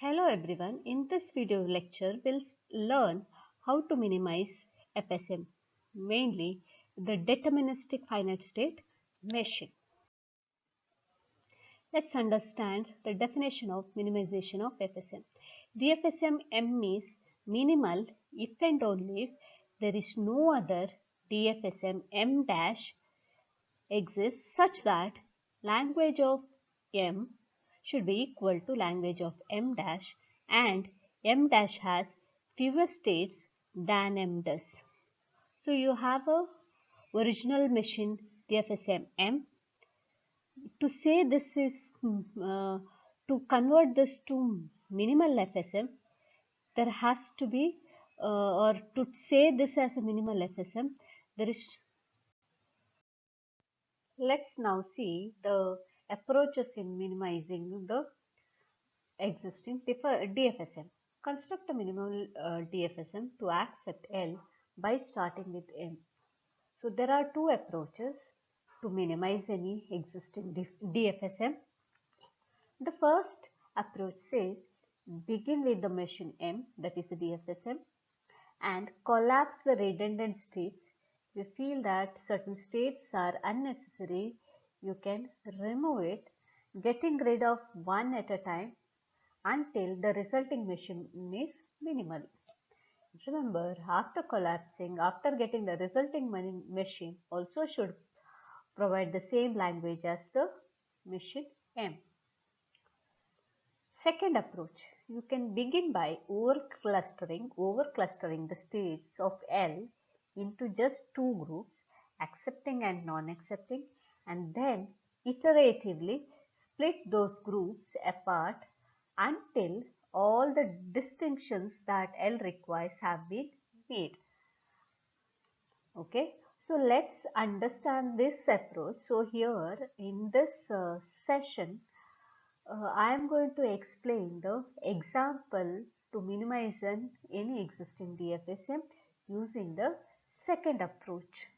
Hello everyone, in this video lecture we'll learn how to minimize FSM, mainly the deterministic finite state machine. Let's understand the definition of minimization of FSM. DFSM M means minimal if and only if there is no other DFSM M dash exists such that language of M should be equal to language of M dash and M dash has fewer states than M does. So you have a original machine DFSM M. To say this is to convert this to minimal FSM, there has to be or to say this as a minimal FSM, there is. Let's now see the approaches in minimizing the existing DFSM. Construct a minimal DFSM to accept L by starting with M. So there are two approaches to minimize any existing DFSM. The first approach says begin with the machine M, that is the DFSM, and collapse the redundant states. If you feel that certain states are unnecessary, you can remove it, getting rid of one at a time until the resulting machine is minimal. Remember, after collapsing, after getting the resulting machine also should provide the same language as the machine M. Second approach, you can begin by over-clustering the states of L into just two groups, accepting and non-accepting, and then iteratively split those groups apart until all the distinctions that L requires have been made. Okay, so let's understand this approach. So here in this session, I am going to explain the example to minimize any existing DFSM using the second approach.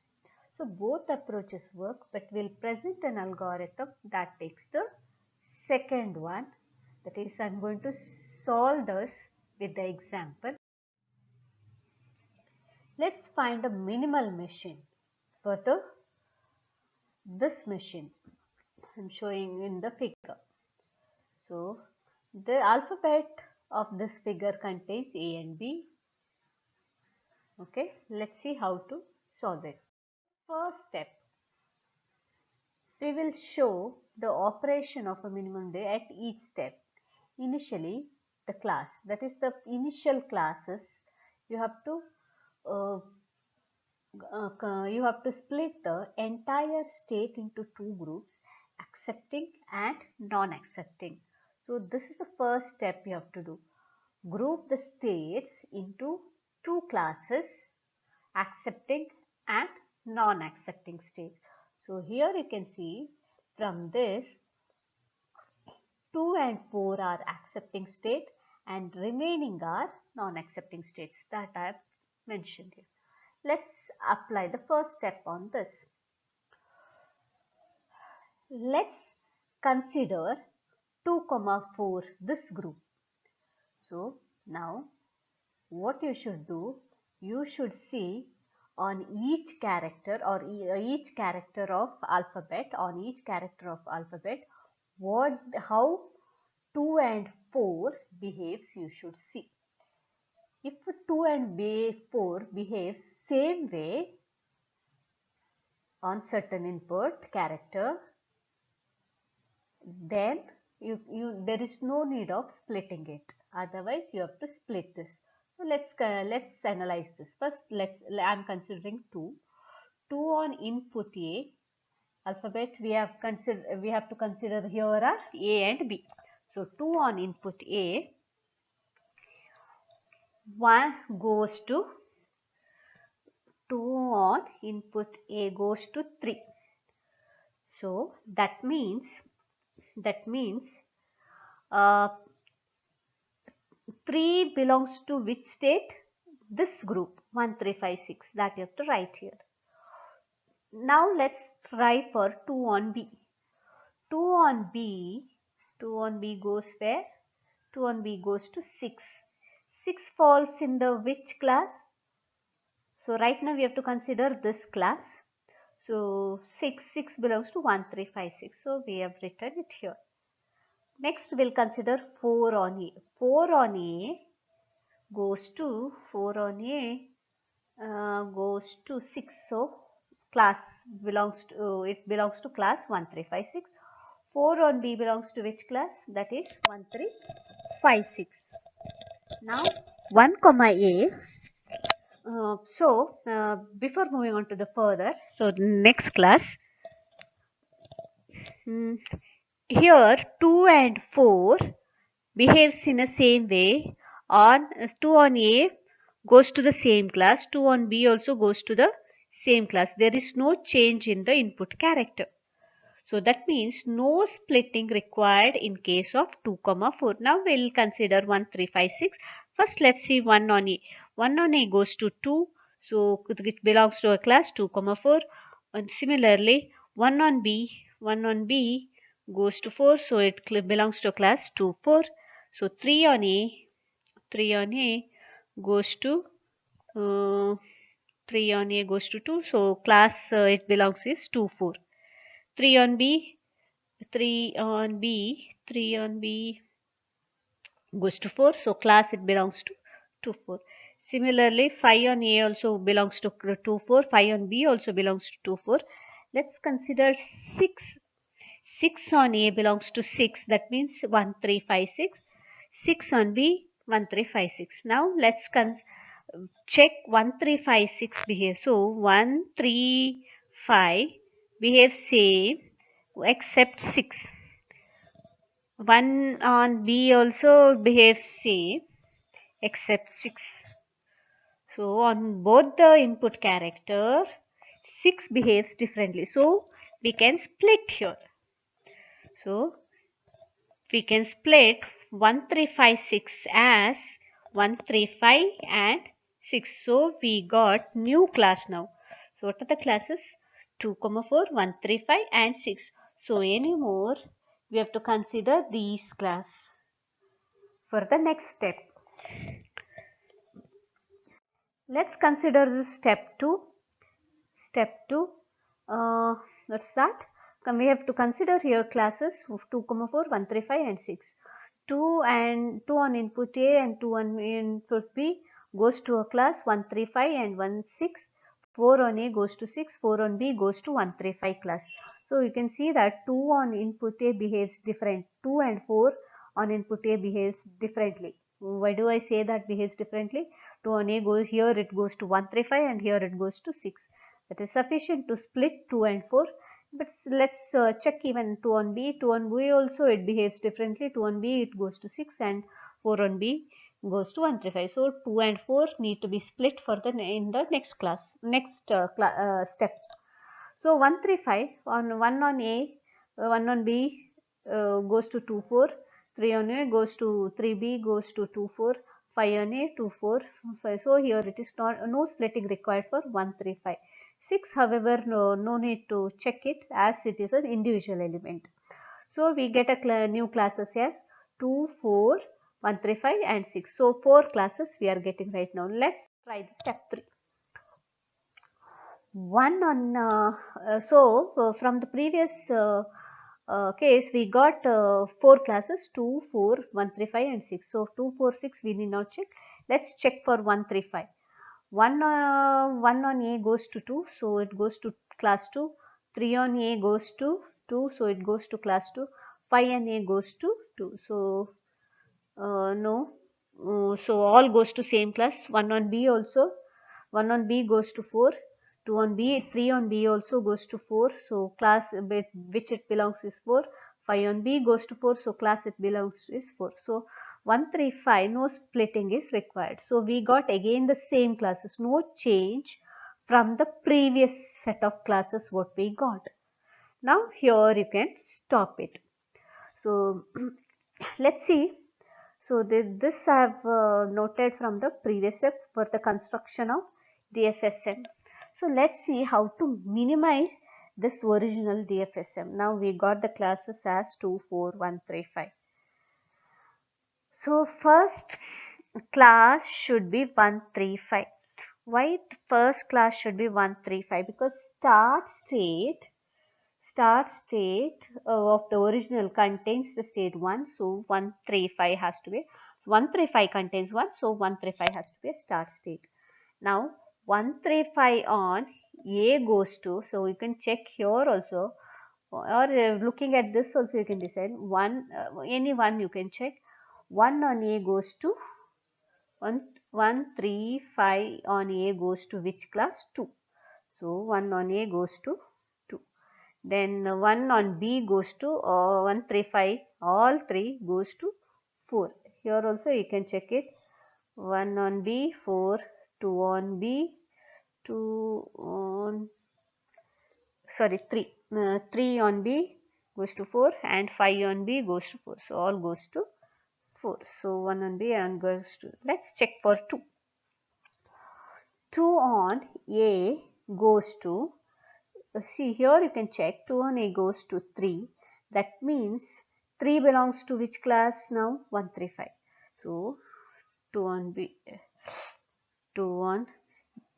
So both approaches work, but we'll present an algorithm that takes the second one. That is, I'm going to solve this with the example. Let's find a minimal machine for this machine. I'm showing in the figure. So the alphabet of this figure contains A and B. Okay, let's see how to solve it. First step, we will show the operation of a minimum day at each step. Initially, the class, that is the initial classes, you have to split the entire state into two groups, accepting and non-accepting. So this is the first step you have to do. Group the states into two classes, accepting and non-accepting states. So here you can see from this 2 and 4 are accepting state and remaining are non-accepting states that I have mentioned here. Let's apply the first step on this. Let's consider 2, 4 this group. So now what you should do, you should see on each character or each character of alphabet, how 2 and 4 behaves, you should see. If 2 and 4 behave same way on certain input character, then there is no need of splitting it. Otherwise, you have to split this. So let's analyze this. First, I'm considering 2. 2 on input A alphabet we have to consider here are A and B. So 2 on input A, 1 goes to 2 on input A goes to 3. So that means 3 belongs to which state? This group 1, 3, 5, 6, that you have to write here. Now let's try for 2 on B. 2 on B goes where? 2 on B goes to 6. 6 falls in the which class? So right now we have to consider this class. So 6 belongs to 1, 3, 5, 6. So we have written it here. Next we'll consider 4 on A. 4 on A goes to 6. So class belongs to it belongs to class 1, 3, 5, 6. 4 on B belongs to which class? That is 1, 3, 5, 6. Now 1 comma A. Before moving on to the further, so next class, here 2 and 4 behaves in the same way. On 2 on A goes to the same class, 2 on B also goes to the same class. There is no change in the input character. So that means no splitting required in case of 2, 4. Now we'll consider 1, 3, 5, 6. First let's see 1 on A. 1 on A goes to 2. So it belongs to a class 2, 4. And similarly 1 on B goes to 4. So it belongs to a class 2, 4. So 3 on A goes to 3 on A goes to 2. So class it belongs is 2, 4. 3 on B 3 on B goes to 4. So class it belongs to 2, 4. Similarly 5 on A also belongs to 2, 4. 5 on B also belongs to 2, 4. Let's consider 6. 6 on A belongs to 6. That means 1, 3, 5, 6. 6 on B 1, 3, 5, 6. Now let's check 1, 3, 5, 6 behave. So 1, 3, 5 behave same except 6. 1 on B also behaves same except 6. So on both the input character 6 behaves differently. So we can split here. So we can split 1, 3, 5, 6 as 1, 3, 5 and 6. So we got new class now. So what are the classes? 2, 4, 1, 3, 5 and 6. So anymore we have to consider these class for the next step. Let's consider this step 2. Step 2. Let's start. We have to consider here classes 2, 4, 1, 3, 5 and 6. 2 on input A and 2 on input B goes to a class 1, 3, 5 and 1, 6. 4 on A goes to 6. 4 on B goes to 1, 3, 5 class. So you can see that 2 on input A behaves different. 2 and 4 on input A behaves differently. Why do I say that behaves differently? 2 on A goes here, it goes to 1, 3, 5 and here it goes to 6. That is sufficient to split 2 and 4. But let's check even 2 on B. 2 on B also it behaves differently. 2 on B it goes to 6 and 4 on B goes to 1, 3, 5. So 2 and 4 need to be split for the in the next class, next step. So 1, 3, 5 on 1 on A, 1 on B goes to 2, 4. 3 on A goes to 3B goes to 2, 4. 5 on A 2, 4. 5. So here it is no splitting required for 1, 3, 5. 6 however no need to check it as it is an individual element. So we get a new classes as 2, 4, 1, 3, 5 and 6. So 4 classes we are getting right now. Let's try the step 3. One on from the previous case we got 4 classes 2, 4, 1, 3, 5 and 6. So 2, 4, 6 we need not check. Let's check for 1, 3, 5. 1 on A goes to 2, so it goes to class 2. 3 on A goes to 2, so it goes to class 2. 5 on A goes to 2, so no. So all goes to same class. 1 on B also. 1 on B goes to 4. 2 on B, 3 on B also goes to 4. So class which it belongs is 4. 5 on B goes to 4. So class it belongs is 4. So 1, 3, 5 no splitting is required. So we got again the same classes. No change from the previous set of classes what we got. Now here you can stop it. So let's see. So this I have noted from the previous step for the construction of DFSM. So let's see how to minimize this original DFSM. Now we got the classes as 2, 4, 1, 3, 5. So first class should be 135. Why the first class should be 135? Because start state of the original contains the state 1, so 135 has to be 135 contains 1, so 135 has to be a start state. Now 135 on A goes to, so you can check here also, or looking at this also you can decide one, any one you can check. 1 on A goes to 135 on A goes to which class? 2. So 1 on A goes to 2. Then 1 on B goes to 135, all 3 goes to 4. Here also you can check it. 1 on B, 4, 2 on B, 2 on, sorry, 3. 3 on B goes to 4 and 5 on B goes to 4. So all goes to 4. So 1 on B and goes to, let's check for 2. 2 on A goes to, see here you can check 2 on A goes to 3. That means 3 belongs to which class now? 135. So 2 on B, 2 on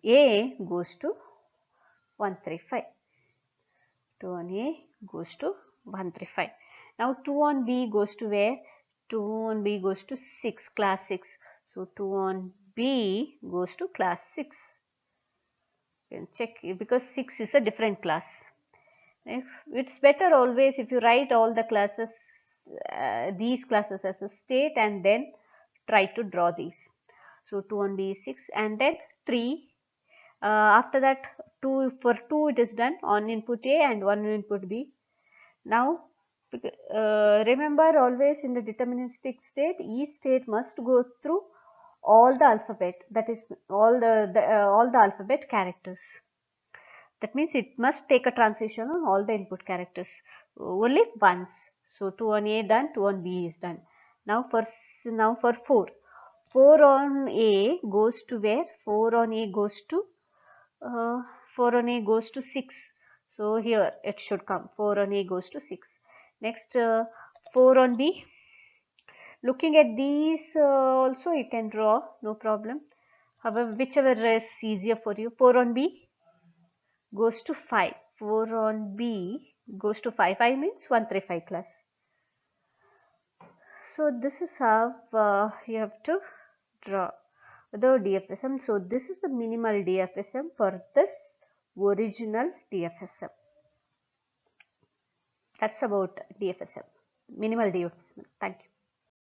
A goes to 135. 2 on A goes to 135. Now 2 on B goes to where? 2 on B goes to 6, class 6. So 2 on B goes to class 6. You can check because 6 is a different class. If it's better always if you write all the classes, these classes as a state and then try to draw these. So 2 on B is 6 and then 3. After that 2, for 2 it is done on input A and 1 input B. Now remember always in the deterministic state, each state must go through all the alphabet, that is all the alphabet characters. That means it must take a transition on all the input characters only once. So 2 on A done, 2 on B is done. Now for 4. 4 on A goes to where? 4 on A goes to 4 on A goes to 6. So here it should come. 4 on A goes to 6. Next 4 on B. Looking at these also you can draw, no problem. However, whichever is easier for you. 4 on B goes to 5. 4 on B goes to 5. 5 means 135 class. So this is how you have to draw the DFSM. So this is the minimal DFSM for this original DFSM. That's about DFSM, minimal DFSM. Thank you.